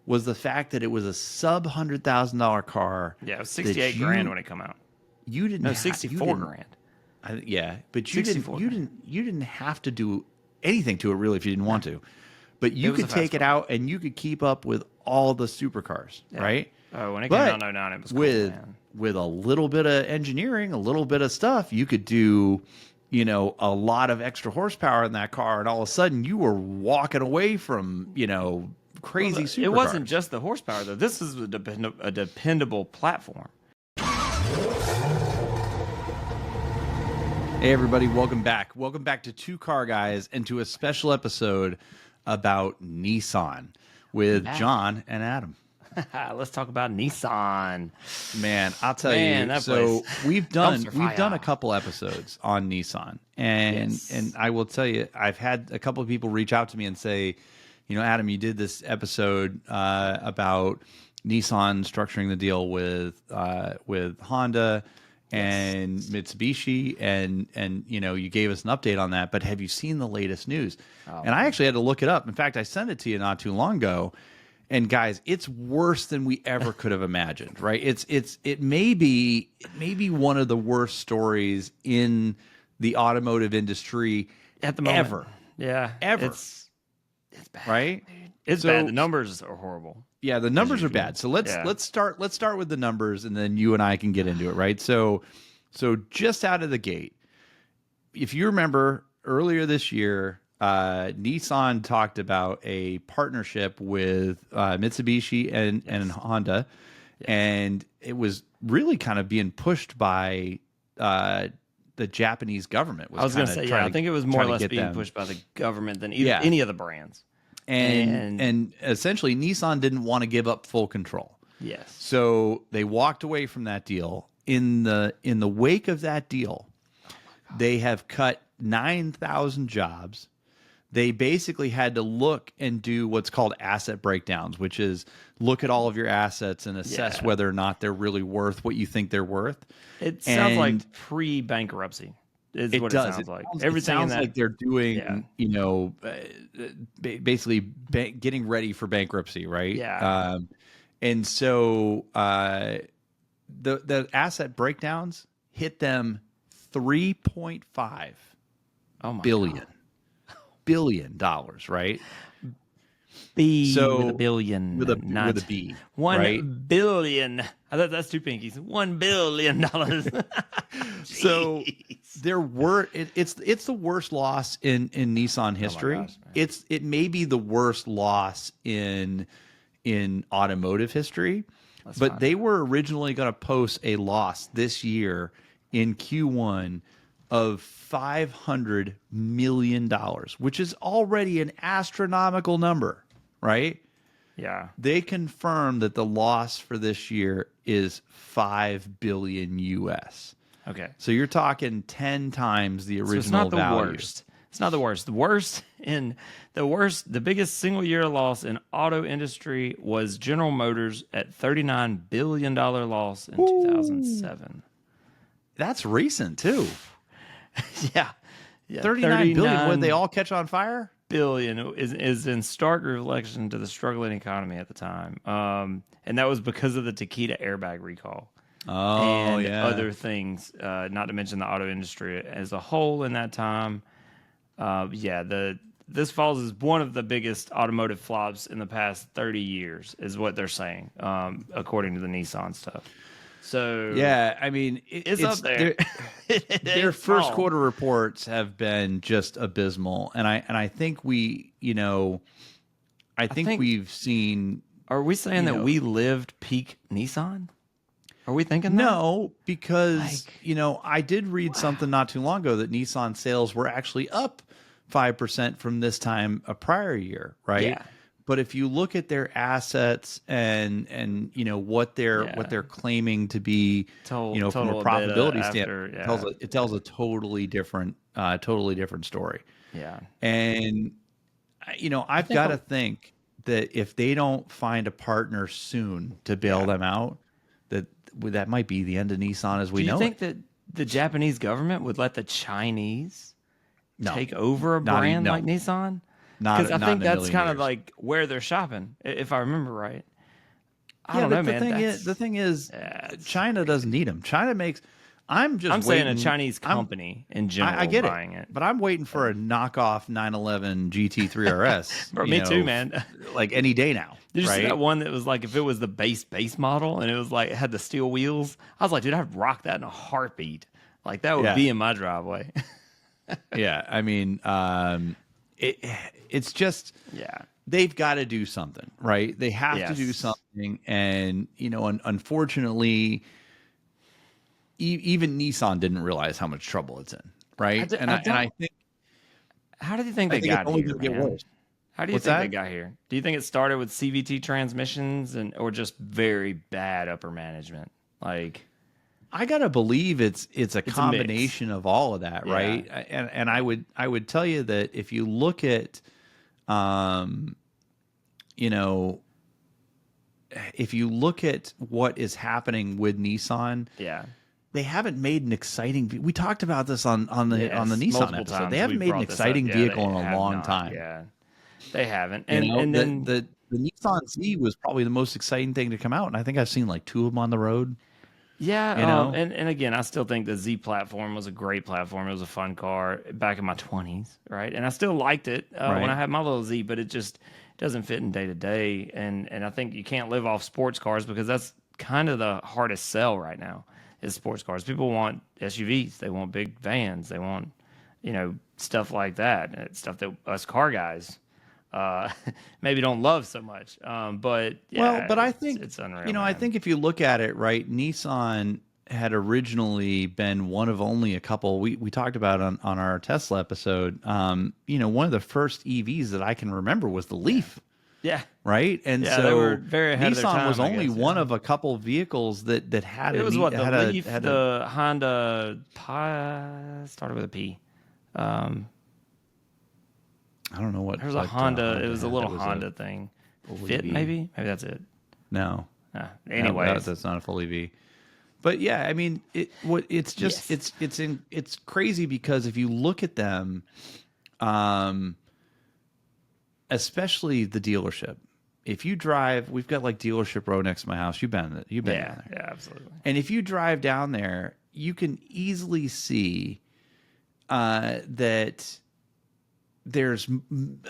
was the fact that it was a sub $100,000 car. Yeah, it was 68 grand when it come out. You didn't. No, 64 grand. Yeah, but you didn't have to do anything to it really if you didn't want to. But you could take it out and you could keep up with all the supercars, right? Oh, when it came out in 09, it was cool, man. With a little bit of engineering, a little bit of stuff, you could do, a lot of extra horsepower in that car, and all of a sudden you were walking away from, crazy supercars. It wasn't just the horsepower though. This is a dependable platform. Hey everybody, welcome back. Welcome back to Two Car Guys and to a special episode about Nissan with John and Adam. Let's talk about Nissan. Man, I'll tell you. So we've done a couple episodes on Nissan, and I will tell you, I've had a couple of people reach out to me and say, Adam, you did this episode about Nissan structuring the deal with Honda and Mitsubishi, and you gave us an update on that. But have you seen the latest news? And I actually had to look it up. In fact, I sent it to you not too long ago. And guys, it's worse than we ever could have imagined, right? It may be one of the worst stories in the automotive industry at the moment. Ever. Yeah, ever. It's bad, right? Dude. It's bad. The numbers are horrible. Yeah, the numbers are bad. So let's start with the numbers, and then you and I can get into it, right? So just out of the gate, if you remember earlier this year, Nissan talked about a partnership with Mitsubishi and Honda, and it was really kind of being pushed by the Japanese government. I was going to say, I think it was more or less being pushed by the government than any of the brands. And essentially, Nissan didn't want to give up full control. Yes. So they walked away from that deal. In the wake of that deal, they have cut 9,000 jobs. They basically had to look and do what's called asset breakdowns, which is look at all of your assets and assess whether or not they're really worth what you think they're worth. It sounds like pre-bankruptcy is what it sounds like. Everything sounds like they're doing, basically getting ready for bankruptcy, right? Yeah. And so the asset breakdowns hit them $3.5 billion. $billion, right? With a billion. With a B. $1 billion. I thought that's two pinkies. $1 billion. So it's the worst loss in Nissan history. Oh my gosh, it may be the worst loss in automotive history. But they were originally going to post a loss this year in Q1 of $500 million, which is already an astronomical number, right? Yeah. They confirmed that the loss for this year is $5 billion US. Okay. So you're talking 10 times the original it's not the value. Worst. It's not the worst. The biggest single year loss in auto industry was General Motors at $39 billion loss in 2007. That's recent too. Yeah. 39 billion. Would they all catch on fire? Billion is in stark reflection to the struggling economy at the time. And that was because of the Takeda airbag recall. And other things, not to mention the auto industry as a whole in that time. This falls as one of the biggest automotive flops in the past 30 years, is what they're saying, according to the Nissan stuff. So yeah, I mean, it's up there. Their first quarter reports have been just abysmal, and I think we've seen. Are we saying that we lived peak Nissan? Are we thinking that? No, because I did read something not too long ago that Nissan sales were actually up 5% from this time a prior year, right? Yeah. But if you look at their assets and what they're claiming to be, from a profitability standpoint, it tells a totally different story. Yeah. And I've got to think that if they don't find a partner soon to bail them out, that might be the end of Nissan as we know it. Do you think that the Japanese government would let the Chinese take over a brand like Nissan? Because I not think in a that's million kind of years. like where they're shopping, if I remember right. I Yeah, don't know, but man. the thing is, China doesn't need them. China makes. I'm just I'm saying a waiting. Chinese company in I general get it, buying it. but I'm waiting for a knockoff 911 GT3 RS. Bro, me too, man. Like any day now. Did you see right? that one that was like if it was the base model and it was like it had the steel wheels? I was like, dude, I'd rock that in a heartbeat. Like that would Yeah. be in my driveway. Yeah, I mean, it's just they've got to do something, right? They have to do something, and unfortunately, even Nissan didn't realize how much trouble it's in, right? I think how do you think they got it's only here, going to get man? worse. How do you think they got here? Do you think it started with CVT transmissions or just very bad upper management? Like, I gotta believe it's a combination of all of that, right? And I would tell you that if you look at, if you look at what is happening with Nissan, they haven't made an exciting. We talked about this on the Nissan episode. They haven't made an exciting vehicle in a long time. Yeah, they haven't. And then the Nissan Z was probably the most exciting thing to come out, and I think I've seen like 2 of them on the road. Yeah, and again, I still think the Z platform was a great platform. It was a fun car back in my 20s, right? And I still liked it when I had my little Z, but it just doesn't fit in day to day. And I think you can't live off sports cars because that's kind of the hardest sell right now is sports cars. People want SUVs, they want big vans, they want stuff like that, stuff that us car guys maybe don't love so much. But I think it's unreal. I think if you look at it, right, Nissan had originally been one of only a couple we talked about on our Tesla episode. One of the first EVs that I can remember was the Leaf. Yeah. Right. And so they were very ahead Nissan of their time, was only one of a couple vehicles that had it was the Leaf, the Honda started with a P. I don't know what. There was a Honda. It was a little Honda thing. Fit, maybe that's it. No. Anyway, that's not a full EV. But yeah, I mean, it's just it's crazy because if you look at them, especially the dealership. If you drive, we've got like Dealership Row next to my house. You've been down there. Yeah, absolutely. And if you drive down there, you can easily see that there's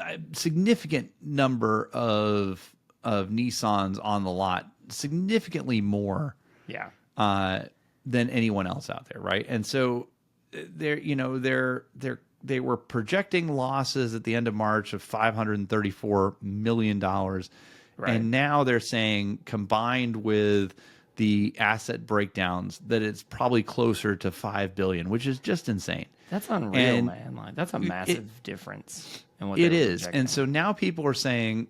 a significant number of Nissans on the lot, significantly more than anyone else out there, right? And so they were projecting losses at the end of March of $534 million. Right. And now they're saying, combined with the asset breakdowns, that it's probably closer to $5 billion, which is just insane. That's unreal, man. Like that's a massive difference in what it is. And so now people are saying,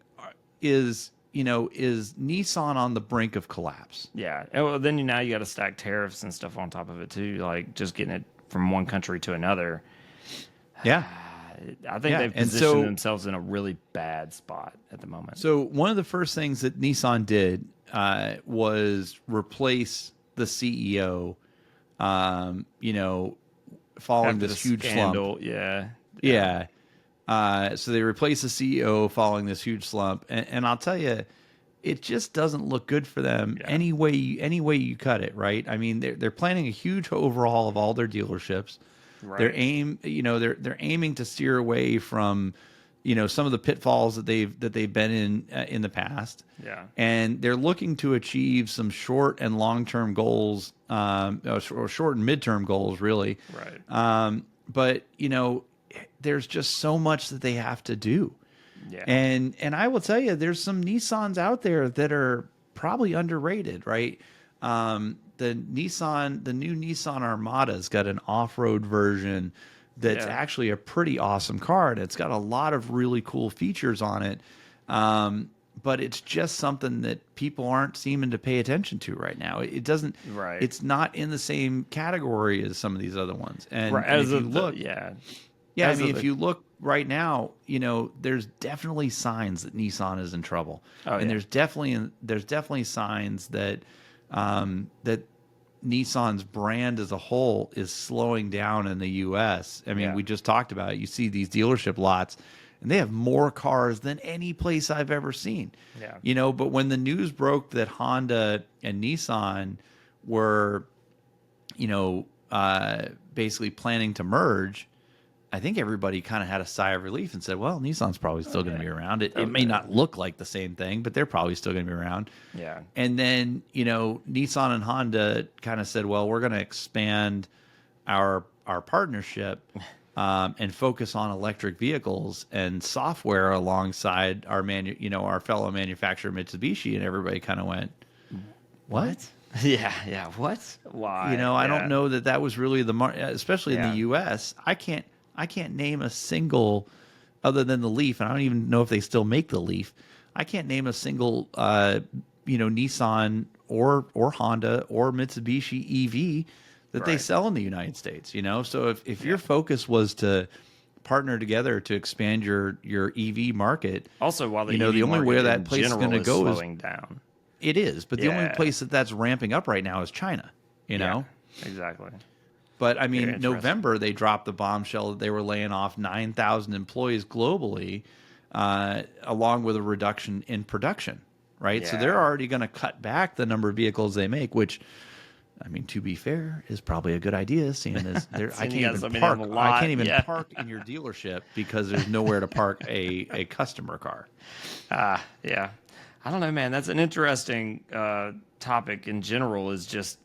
is Nissan on the brink of collapse? Yeah. Well, then now you got to stack tariffs and stuff on top of it too, like just getting it from one country to another. Yeah. I think they've positioned themselves in a really bad spot at the moment. So one of the first things that Nissan did was replace the CEO, following this huge scandal. Slump. Yeah. So they replaced the CEO following this huge slump. And I'll tell you, it just doesn't look good for them any way you cut it, right? I mean, they're planning a huge overhaul of all their dealerships. Right. They're aiming to steer away from, some of the pitfalls that they've been in the past. Yeah. And they're looking to achieve some short and long-term goals, or short and midterm goals, really. Right. But there's just so much that they have to do. Yeah. And I will tell you, there's some Nissans out there that are probably underrated, right? The new Nissan Armada's got an off-road version that's actually a pretty awesome car, and it's got a lot of really cool features on it. But it's just something that people aren't seeming to pay attention to right now. It doesn't. Right. It's not in the same category as some of these other ones. And, and if you look, if you look right now, there's definitely signs that Nissan is in trouble, and there's definitely signs that that Nissan's brand as a whole is slowing down in the U.S. I mean, we just talked about it. You see these dealership lots, and they have more cars than any place I've ever seen. Yeah. But when the news broke that Honda and Nissan were, basically planning to merge, I think everybody kind of had a sigh of relief and said, well, Nissan's probably still going to be around. It may not look like the same thing, but they're probably still going to be around. Yeah. And then, Nissan and Honda kind of said, well, we're going to expand our partnership and focus on electric vehicles and software alongside our fellow manufacturer Mitsubishi. And everybody kind of went, what? Yeah. What? Why? I don't know that was really especially in the U.S. I can't name a single, other than the Leaf, and I don't even know if they still make the Leaf. I can't name a single, Nissan or Honda or Mitsubishi EV that they sell in the United States. So if your focus was to partner together to expand your EV market, also while the the only way that place is going to go is slowing down. It is, but the only place that's ramping up right now is China. Exactly. But I mean, November they dropped the bombshell that they were laying off 9,000 employees globally, along with a reduction in production. Right, so they're already going to cut back the number of vehicles they make, which, I mean, to be fair, is probably a good idea. Seeing as I can't even park in your dealership because there's nowhere to park a customer car. Yeah. I don't know, man. That's an interesting topic in general. Is just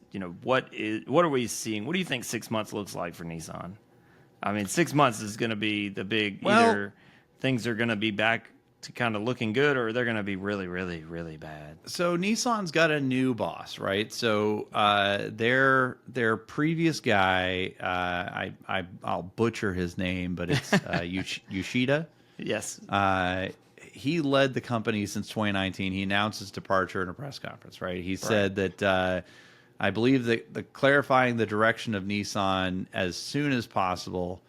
what are we seeing? What do you think 6 months looks like for Nissan? I mean, 6 months is going to be the big either things are going to be back to kind of looking good, or they're going to be really, really, really bad. So Nissan's got a new boss, right? So their previous guy, I'll butcher his name, but it's Yoshida. Yes. He led the company since 2019. He announced his departure in a press conference, right? He said that I believe that the clarifying the direction of Nissan as soon as possible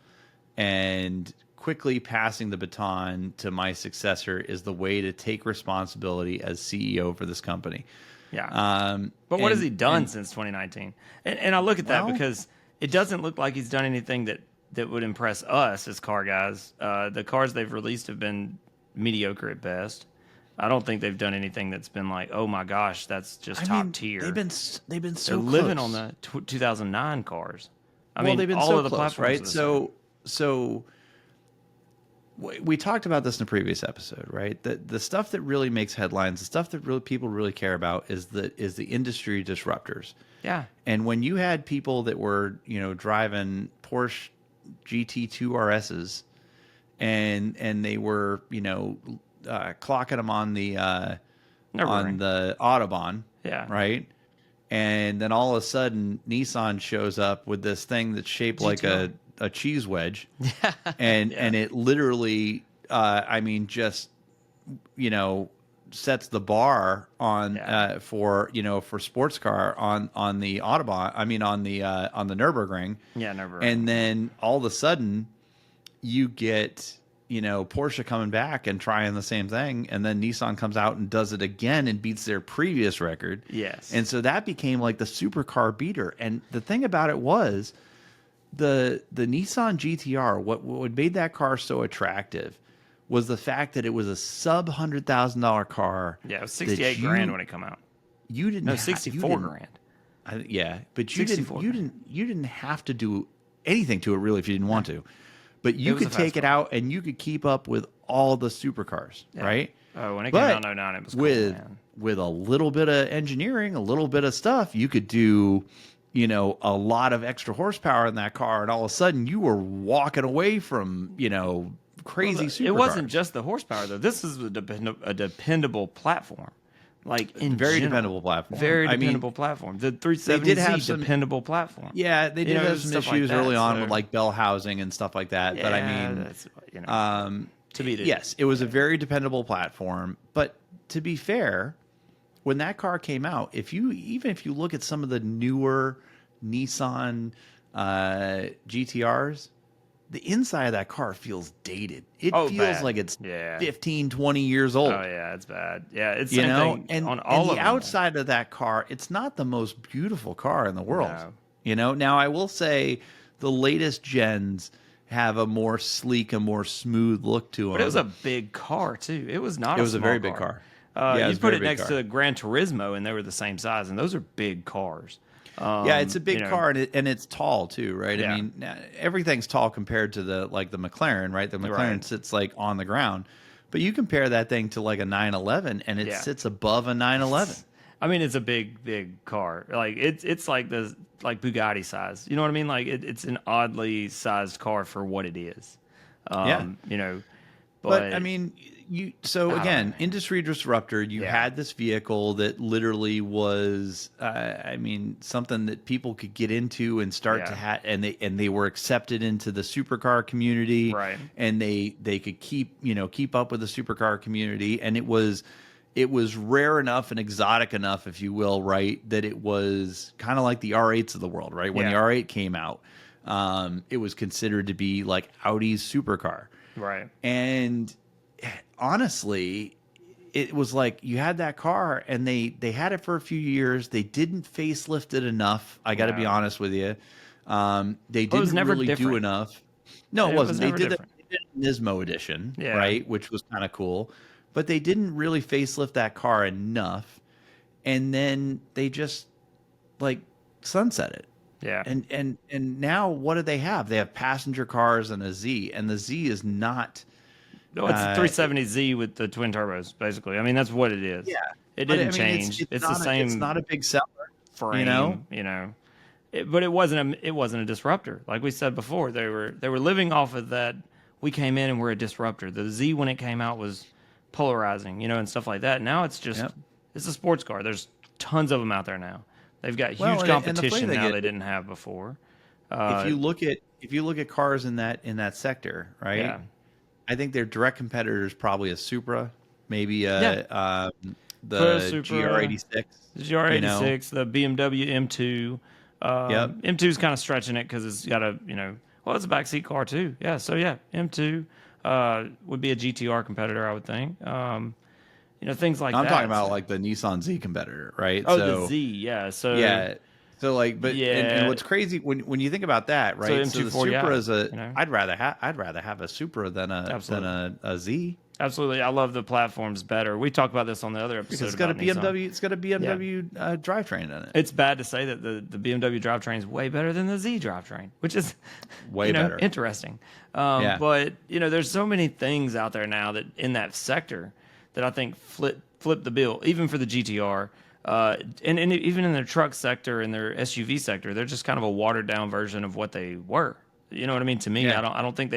and quickly passing the baton to my successor is the way to take responsibility as CEO for this company. Yeah. But what has he done since 2019? And I look at that because it doesn't look like he's done anything that would impress us as car guys. The cars they've released have been mediocre at best. I don't think they've done anything that's been like, oh my gosh, that's just top tier. They've been so They're close. living on the 2009 cars. I mean, they've been all so of the close, platforms. Right? So we talked about this in a previous episode, right? The stuff that really makes headlines, the stuff that people really care about is the industry disruptors. Yeah. And when you had people that were, driving Porsche GT2 RSs and they were, clocking them on the Autobahn, right? And then all of a sudden, Nissan shows up with this thing that's shaped like a cheese wedge, and it literally, just sets the bar on for sports car on the Autobahn. I mean on the Nürburgring. Yeah, Nürburgring. And then all of a sudden, you get Porsche coming back and trying the same thing, and then Nissan comes out and does it again and beats their previous record. Yes. And so that became like the supercar beater. And the thing about it was the Nissan GTR, what made that car so attractive was the fact that it was a sub $100,000 car. Yeah, it was 68 grand when it came out. You didn't 64 grand. But you didn't have to do anything to it really if you didn't want to. But you could take it out and you could keep up with all the supercars, right? Oh, when it came out in 09, it was cool, man. With a little bit of engineering, a little bit of stuff, you could do, a lot of extra horsepower in that car, and all of a sudden you were walking away from, crazy supercars. It wasn't just the horsepower though. This is a dependable platform. Dependable platform. Very dependable platform. The 370Z did have some dependable platform. Yeah, they did have some issues early on with like bell housing and stuff like that. But yes, it was a very dependable platform. But to be fair, when that car came out, if you look at some of the newer Nissan GTRs, the inside of that car feels dated. It feels like it's 15, 20 years old. Oh, yeah, it's bad. Yeah, it's same thing and on all of the outside of that car, it's not the most beautiful car in the world. No. Now I will say the latest gens have a more sleek, a more smooth look to them. But it was a big car too. It was not. It was a very big car. Yeah, you put it next to the Gran Turismo, and they were the same size, and those are big cars. Yeah, it's a big car, and it's tall too, right? Yeah. I mean, everything's tall compared to the McLaren, right? The McLaren sits like on the ground, but you compare that thing to like a 911, and it sits above a 911. I mean, it's a big car. Like it's like Bugatti size. You know what I mean? Like it's an oddly sized car for what it is. You know, but I mean, industry disruptor. You had this vehicle that literally was, I mean, something that people could get into and start to have, and they were accepted into the supercar community, right? And they could keep up with the supercar community, and it was rare enough and exotic enough, if you will, right, that it was kind of like the R8s of the world, right? When the R8 came out, it was considered to be like Audi's supercar. Right. And honestly, it was like you had that car and they had it for a few years. They didn't facelift it enough. I got to be honest with you. They didn't really do enough. No, it wasn't. They did a Nismo edition, right, which was kind of cool. But they didn't really facelift that car enough. And then they just like sunset it. Yeah. And now what do they have? They have passenger cars and a Z, and the Z is not. No, it's a 370Z with the twin turbos, basically. I mean, that's what it is. Yeah, it didn't change. It's the same. It's not a big seller frame, but it wasn't a disruptor. Like we said before, they were living off of that. We came in and we're a disruptor. The Z when it came out was polarizing, and stuff like that. Now it's just it's a sports car. There's tons of them out there now. They've got huge competition now they didn't have before. If you look at cars in that sector, right? Yeah. I think their direct competitors probably a Supra, maybe the GR86. The GR86, the BMW M2. M2 is kind of stretching it because it's got it's a backseat car too. Yeah, so M2 would be a GTR competitor, I would think. Things like that. I'm talking about like the Nissan Z competitor, right? Oh, the Z, yeah. So and what's crazy when you think about that, right? So the Supra is I'd rather have a Supra than a Z. Absolutely, I love the platforms better. We talked about this on the other episode. Because it's got a BMW drivetrain in it. It's bad to say that the BMW drivetrain is way better than the Z drivetrain, which is way better. Interesting. But there's so many things out there now that in that sector that I think flip the bill, even for the GTR. And even in their truck sector and their SUV sector, they're just kind of a watered down version of what they were. You know what I mean? To me, I don't think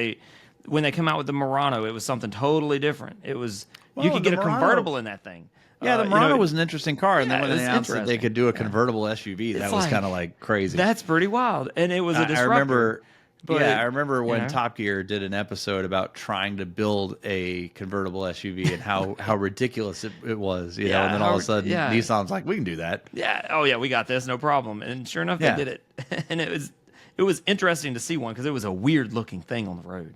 when they come out with the Murano, it was something totally different. It was you could get a convertible in that thing. Yeah, the Murano was an interesting car, and then when they announced that they could do a convertible SUV, that was kind of like crazy. That's pretty wild, and it was a disruptor. I remember when Top Gear did an episode about trying to build a convertible SUV and how ridiculous it was, and then all of a sudden Nissan's like, we can do that. Yeah. Oh yeah, we got this, no problem. And sure enough, they did it. And it was interesting to see one because it was a weird looking thing on the road.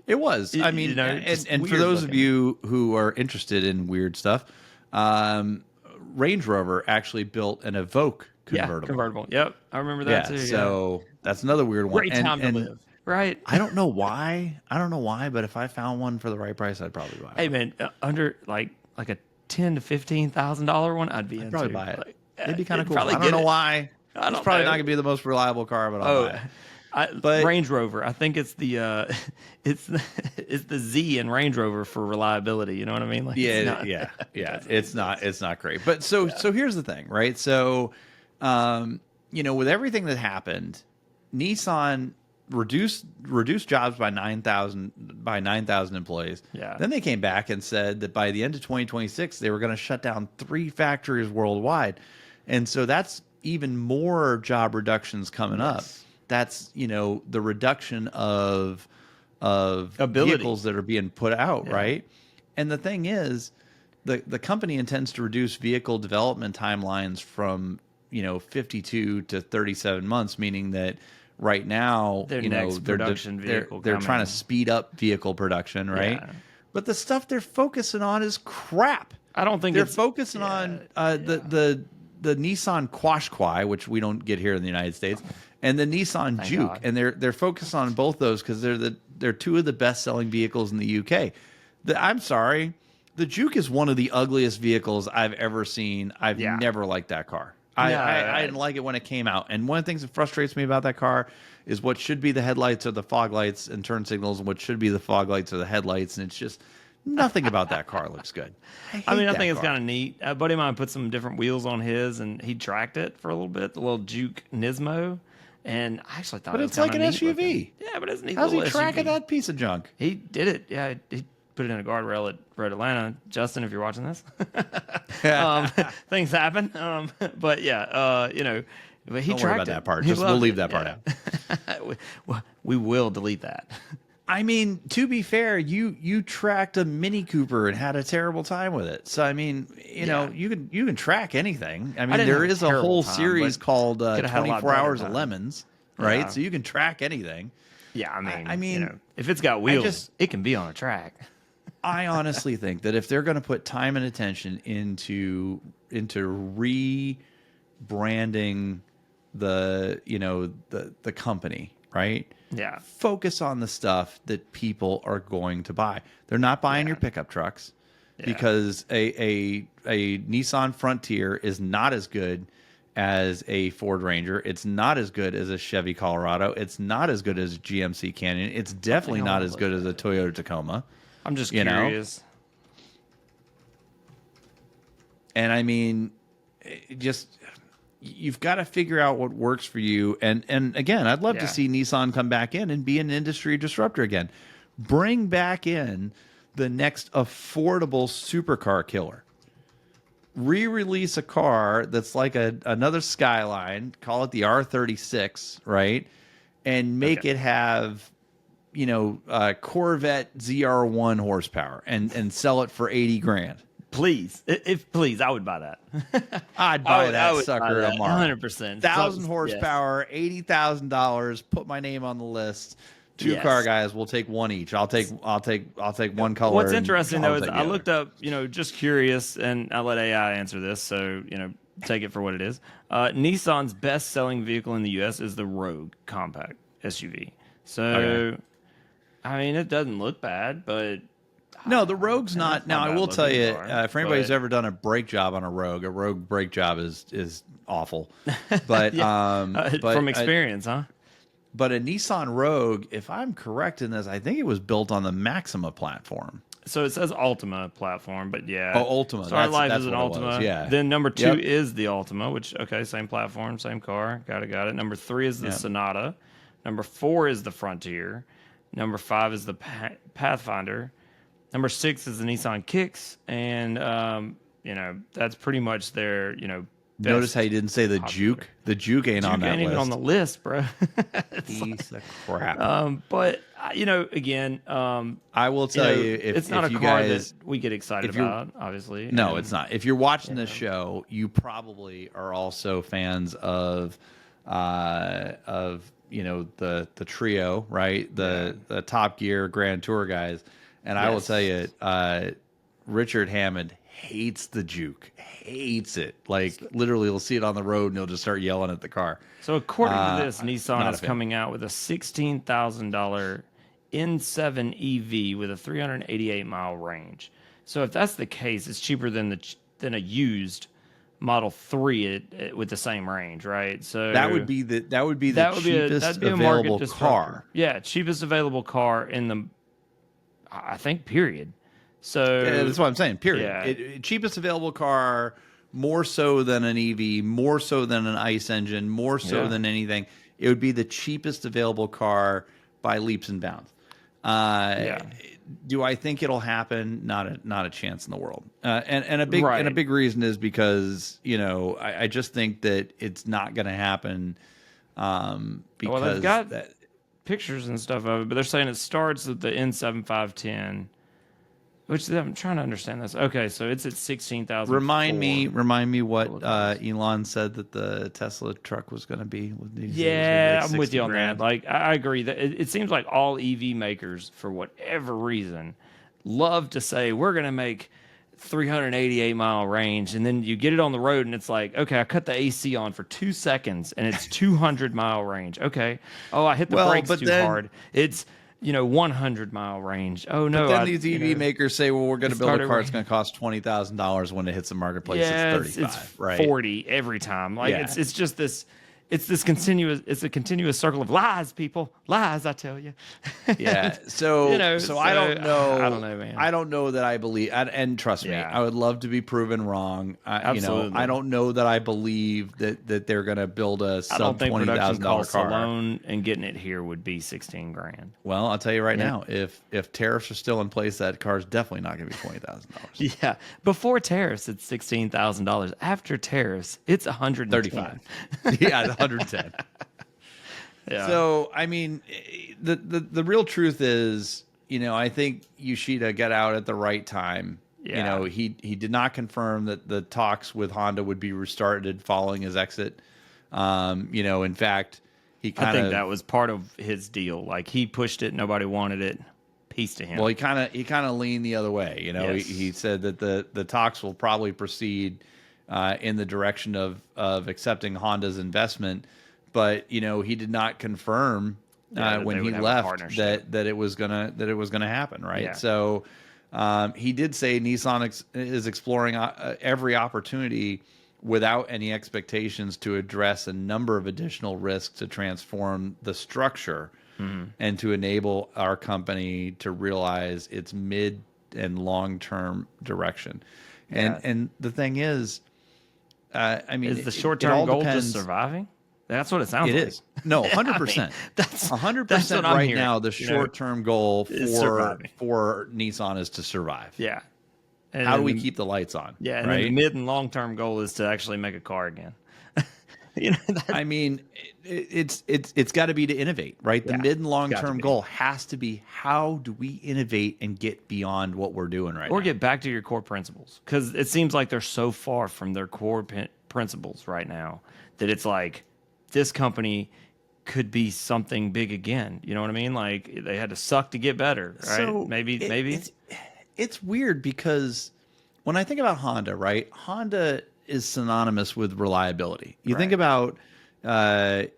It was. I mean, and for those of you who are interested in weird stuff, Range Rover actually built an Evoque convertible. Yeah, convertible. Yep, I remember that too. So that's another weird one. Great time to live, right? I don't know why, but if I found one for the right price, I'd probably buy it. Hey man, under like a $10,000 to $15,000 one, I'd probably buy it. It'd be kind of cool. I don't know why. It's probably not going to be the most reliable car, but I'll buy it. But Range Rover, I think it's the it's the Z in Range Rover for reliability. You know what I mean? Like, It's not great. But so here's the thing, right? So, with everything that happened, Nissan reduced jobs by 9,000 employees. Yeah. Then they came back and said that by the end of 2026, they were going to shut down 3 factories worldwide, and so that's even more job reductions coming up. That's the reduction of vehicles that are being put out, right? And the thing is, the company intends to reduce vehicle development timelines from 52 to 37 months, meaning that right now they're trying to speed up vehicle production, right? Yeah. But the stuff they're focusing on is crap. I don't think they're focusing on the Nissan Qashqai, which we don't get here in the United States, and the Nissan Juke, God. and they're focused on both those because they're two of the best selling vehicles in the UK. I'm sorry, the Juke is one of the ugliest vehicles I've ever seen. I've never liked that car. I didn't like it when it came out. And one of the things that frustrates me about that car is what should be the headlights or the fog lights and turn signals, and what should be the fog lights or the headlights, and it's just nothing about that car looks good. I think it's kind of neat. A buddy of mine put some different wheels on his, and he tracked it for a little bit, the little Juke Nismo. And I actually thought, but it's like an SUV. Looking. Yeah, but it's neat. How's he tracking that piece of junk? He did it. Yeah, he put it in a guardrail at Road Atlanta. Justin, if you're watching this, things happen. But yeah, but he Don't tracked worry about that part. We'll leave that part out. We will delete that. I mean, to be fair, you tracked a Mini Cooper and had a terrible time with it. So I mean, you know, you can track anything. I mean, there is a whole series called 24 Hours of Lemons, right? Yeah. So you can track anything. Yeah, I mean, if it's got wheels, it can be on a track. I honestly think that if they're going to put time and attention into rebranding the company, right? Yeah. Focus on the stuff that people are going to buy. They're not buying your pickup trucks because a Nissan Frontier is not as good as a Ford Ranger. It's not as good as a Chevy Colorado. It's not as good as a GMC Canyon. It's definitely not as good as a Toyota Tacoma. I'm just curious. And I mean, you've got to figure out what works for you. And again, I'd love to see Nissan come back in and be an industry disruptor again. Bring back in the next affordable supercar killer. Re-release a car that's like another Skyline, call it the R36, right? And make it have, Corvette ZR1 horsepower and sell it for 80 grand. Please, I would buy that. I'd buy that sucker tomorrow. 100%. 1,000 horsepower, $80,000. Put my name on the list. Two car guys. We'll take one each. I'll take one color. What's interesting though is I looked up, just curious, and I'll let AI answer this. So take it for what it is. Nissan's best-selling vehicle in the U.S. is the Rogue compact SUV. So, I mean, it doesn't look bad, but. No, the Rogue's not. Now, I will tell you, for anybody who's ever done a brake job on a Rogue brake job is awful. But, from experience, huh? But a Nissan Rogue, if I'm correct in this, I think it was built on the Maxima platform. So it says Ultima platform, but yeah. Oh, Ultima. So our life is an Ultima. Yeah. Then number 2 is the Ultima, which, same platform, same car. Got it. Number 3 is the Sonata. Number 4 is the Frontier. Number 5 is the Pathfinder. Number 6 is the Nissan Kicks, and that's pretty much their Notice how you didn't say the Juke. The Juke ain't on that list. Ain't even on the list, bro. Piece of crap. But again, I will tell you, it's not a car that we get excited about. Obviously, no, it's not. If you're watching this show, you probably are also fans of the trio, right? The Top Gear Grand Tour guys. And I will tell you, Richard Hammond hates the Juke. Hates it. Like, literally, he'll see it on the road, and he'll just start yelling at the car. So, according to this, Nissan is coming out with a $16,000 N7 EV with a 388-mile range. So, if that's the case, it's cheaper than a used Model 3 with the same range, right? So that would be the cheapest available car. Yeah, cheapest available car in the, I think, period. So that's what I'm saying. Period. Yeah. Cheapest available car, more so than an EV, more so than an ICE engine, more so than anything. It would be the cheapest available car by leaps and bounds. Do I think it'll happen? Not a chance in the world. And a big reason is because I just think that it's not going to happen. Because they've got pictures and stuff of it, but they're saying it starts with the N7510. Which I'm trying to understand this. Okay, so it's at 16,000. Remind me what Elon said that the Tesla truck was going to be. I'm with you on that. Like, I agree that it seems like all EV makers, for whatever reason, love to say we're going to make 388-mile range, and then you get it on the road, and it's like, okay, I cut the AC on for 2 seconds, and it's 200-mile range. Okay, oh, I hit the brakes too hard. It's 100-mile range. Oh no! But then these EV makers say, "Well, we're going to build a car that's going to cost $20,000 when it hits the marketplace. Yeah, it's 35, it's right? 40 every time. Like it's just this. It's this continuous. It's a continuous circle of lies, people. Lies, I tell you. Yeah. So, so I don't know. I don't know, man. I don't know that I believe. And trust me, I would love to be proven wrong. Absolutely. I don't know that I believe that they're going to build a sub $20,000 car alone, and getting it here would be $16,000. Well, I'll tell you right now, if tariffs are still in place, that car is definitely not going to be $20,000. Yeah. Before tariffs, it's $16,000. After tariffs, it's $135. Yeah. 110. Yeah. So, I mean, the real truth is, I think Yoshida got out at the right time. Yeah. He did not confirm that the talks with Honda would be restarted following his exit. In fact, I think that was part of his deal. Like, he pushed it, nobody wanted it. Peace to him. Well, he kind of leaned the other way. Yes. He said that the talks will probably proceed in the direction of accepting Honda's investment, but he did not confirm when he left that it was gonna happen, right? Yeah. So he did say Nissan is exploring every opportunity without any expectations to address a number of additional risks to transform the structure and to enable our company to realize its mid and long term direction. And the thing is, I mean, is the short-term goal just surviving? That's what it sounds like. It is. No, 100%. That's 100% right hearing. now. The short-term goal for Nissan is to survive. Yeah. And how do we keep the lights on? Yeah, and then the mid and long-term goal is to actually make a car again. I mean, it's got to be to innovate, right? The mid and long-term goal has to be, how do we innovate and get beyond what we're doing right now? Or get back to your core principles, because it seems like they're so far from their core principles right now that it's like this company could be something big again. You know what I mean? Like, they had to suck to get better, right? So maybe it's weird, because when I think about Honda, right? Honda is synonymous with reliability. You think about Ichiro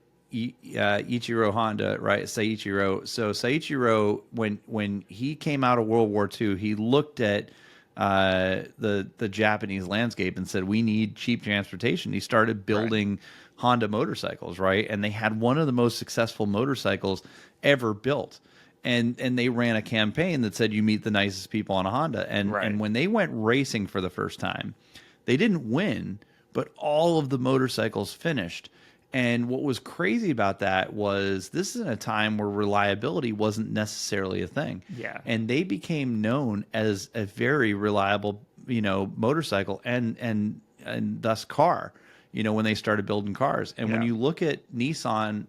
Honda, right? Seiichiro. So Seiichiro, when he came out of World War II, he looked at the Japanese landscape and said, we need cheap transportation. He started building Honda motorcycles, right? And they had one of the most successful motorcycles ever built. And they ran a campaign that said, you meet the nicest people on a Honda. And when they went racing for the first time, they didn't win, but all of the motorcycles finished. And what was crazy about that was, this is in a time where reliability wasn't necessarily a thing. Yeah. And they became known as a very reliable, motorcycle and thus car, when they started building cars. And when you look at Nissan,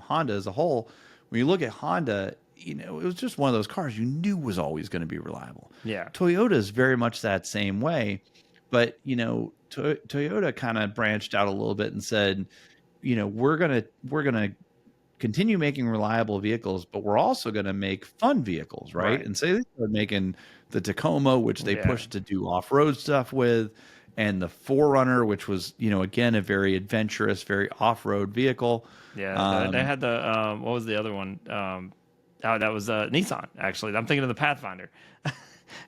Honda as a whole, when you look at Honda, it was just one of those cars you knew was always going to be reliable. Yeah. Toyota is very much that same way. But, Toyota kind of branched out a little bit and said, we're gonna continue making reliable vehicles, but we're also gonna make fun vehicles, right? And so they started making the Tacoma, which they pushed to do off-road stuff with, and the 4Runner, which was, again, a very adventurous, very off-road vehicle. Yeah, they had the what was the other one? That was Nissan, actually. I'm thinking of the Pathfinder.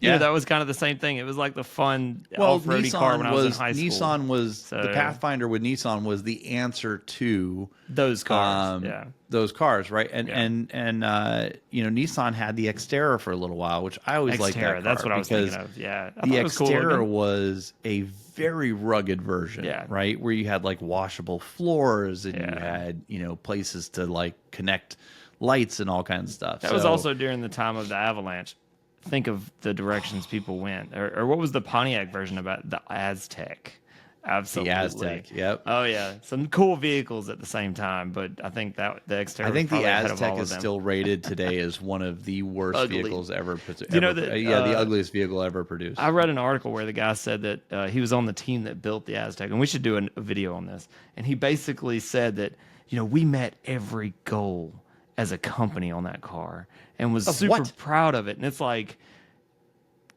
That was kind of the same thing. It was like the fun off-roady car when I was in high school. The Pathfinder with Nissan was the answer to those cars. Those cars, right? And Nissan had the Xterra for a little while, which I always liked that car. That's what I was thinking of. Yeah, the Xterra was a very rugged version, right? Where you had like washable floors and you had places to like connect lights and all kinds of stuff. That was also during the time of the Avalanche. Think of the directions people went, or what was the Pontiac version about? The Aztec. Absolutely. The Aztec, yep. Oh yeah, some cool vehicles at the same time, but I think that the Xterra. I think the Aztec is still rated today as one of the worst vehicles ever produced. The ugliest vehicle ever produced. I read an article where the guy said that he was on the team that built the Aztec, and we should do a video on this. And he basically said that we met every goal as a company on that car and was super proud of it. And it's like,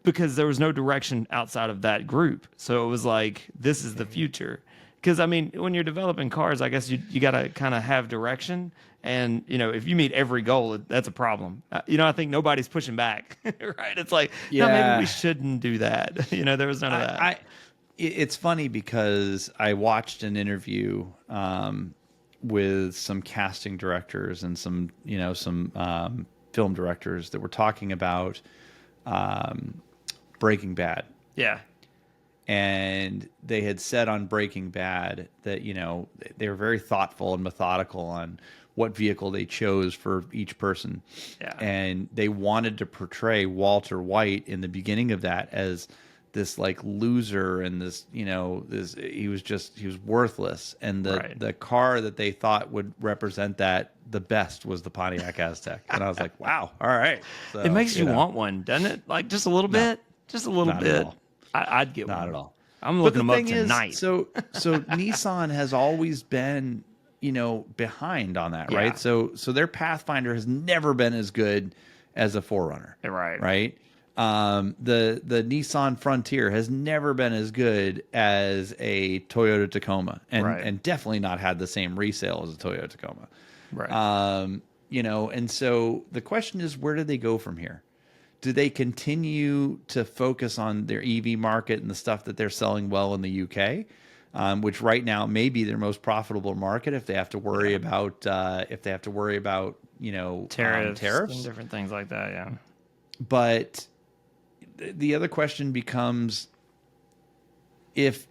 because there was no direction outside of that group. So it was like, this is the future. Because, I mean, when you're developing cars, I guess you got to kind of have direction. And, you know, if you meet every goal, that's a problem. You know, I think nobody's pushing back, right? It's like, no, maybe we shouldn't do that. You know, there was none of that. It's funny because I watched an interview with some casting directors and some film directors that were talking about Breaking Bad. Yeah. And they had said on Breaking Bad that, you know, they were very thoughtful and methodical on what vehicle they chose for each person. Yeah. And they wanted to portray Walter White in the beginning of that as this like loser and this, you know, he was worthless. And the car that they thought would represent that the best was the Pontiac Aztek. And I was like, wow, all right. So, it makes you want one, doesn't it? Like just a little bit, just a little bit. I'd get one. Not at all. I'm looking them up tonight. So Nissan has always been, you know, behind on that, right? So their Pathfinder has never been as good as a 4Runner. Right. The Nissan Frontier has never been as good as a Toyota Tacoma, and definitely not had the same resale as a Toyota Tacoma. Right. You know, and so the question is, where do they go from here? Do they continue to focus on their EV market and the stuff that they're selling well in the UK, which right now may be their most profitable market if they have to worry about you know, tariffs and different things like that. Yeah. But the other question becomes, if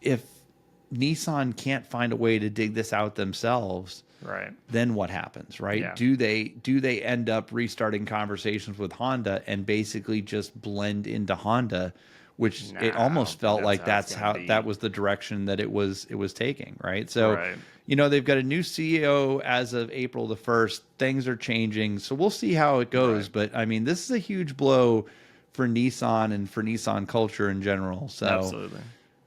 Nissan can't find a way to dig this out themselves, right, then what happens, right? Yeah. Do they end up restarting conversations with Honda and basically just blend into Honda, which it almost felt like that was the direction that it was taking, right? So, you know, they've got a new CEO as of April the 1st. Things are changing, so we'll see how it goes. Right. But I mean, this is a huge blow for Nissan and for Nissan culture in general. So, absolutely.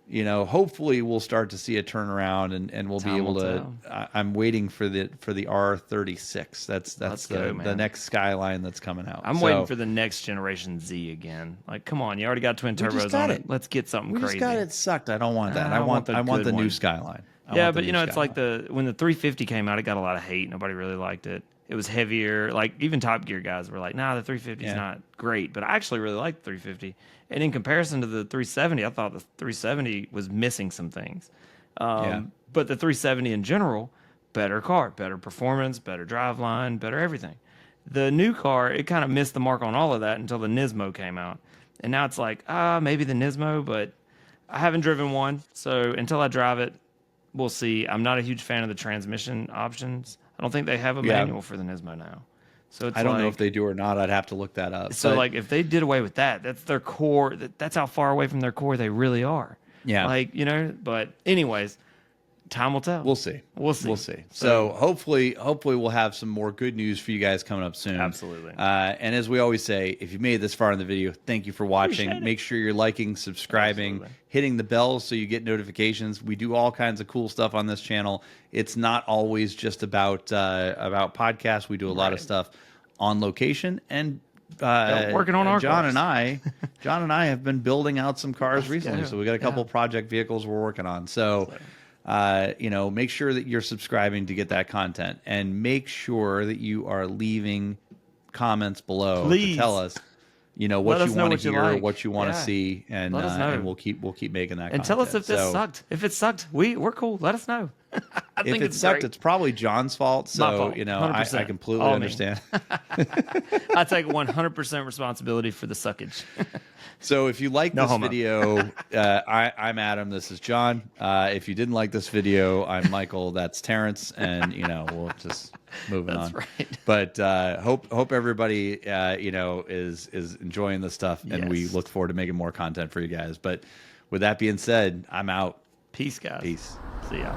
You know, hopefully we'll start to see a turnaround and we'll be able to. I'm waiting for the R36. That's the next Skyline that's coming out. I'm waiting for the next generation Z again. Like, come on, you already got twin turbos on it. Let's get something crazy. We just got it sucked. I don't want that. I want the new Skyline. But you know, it's like when the 350 came out, it got a lot of hate. Nobody really liked it. It was heavier. Like even Top Gear guys were like, "Nah, the 350 is not great." But I actually really like the 350. And in comparison to the 370, I thought the 370 was missing some things. But the 370 in general, better car, better performance, better driveline, better everything. The new car, it kind of missed the mark on all of that until the Nismo came out. And now it's like, maybe the Nismo, but I haven't driven one. So until I drive it, we'll see. I'm not a huge fan of the transmission options. I don't think they have a manual for the Nismo now. So it's I don't know if they do or not. I'd have to look that up. So like if they did away with that, that's their core. That's how far away from their core they really are. Yeah. Like, you know, but anyways, time will tell. We'll see. We'll see. We'll see. So hopefully we'll have some more good news for you guys coming up soon. Absolutely. And as we always say, if you made it this far in the video, thank you for watching. Make sure you're liking, subscribing, hitting the bell so you get notifications. We do all kinds of cool stuff on this channel. It's not always just about podcasts. We do a lot of stuff on location and working on our John cars. and I have been building out some cars recently. Yeah. So we got a couple project vehicles we're working on. So you know, make sure that you're subscribing to get that content, and make sure that you are leaving comments below to tell us, you know, what you want to hear, what you want to see, and we'll keep making that. And content. tell us if this sucked. If it sucked, we're cool. Let us know. I think if it sucked, it's probably John's fault. So my fault, you know, I completely understand. I take 100% responsibility for the suckage. So if you like this video, I'm Adam. This is John. If you didn't like this video, I'm Michael. That's Terrence, and you know, we'll just moving on. Right. But hope everybody you know is enjoying this stuff, and we look forward to making more content for you guys. But with that being said, I'm out. Peace, guys. Peace. See ya.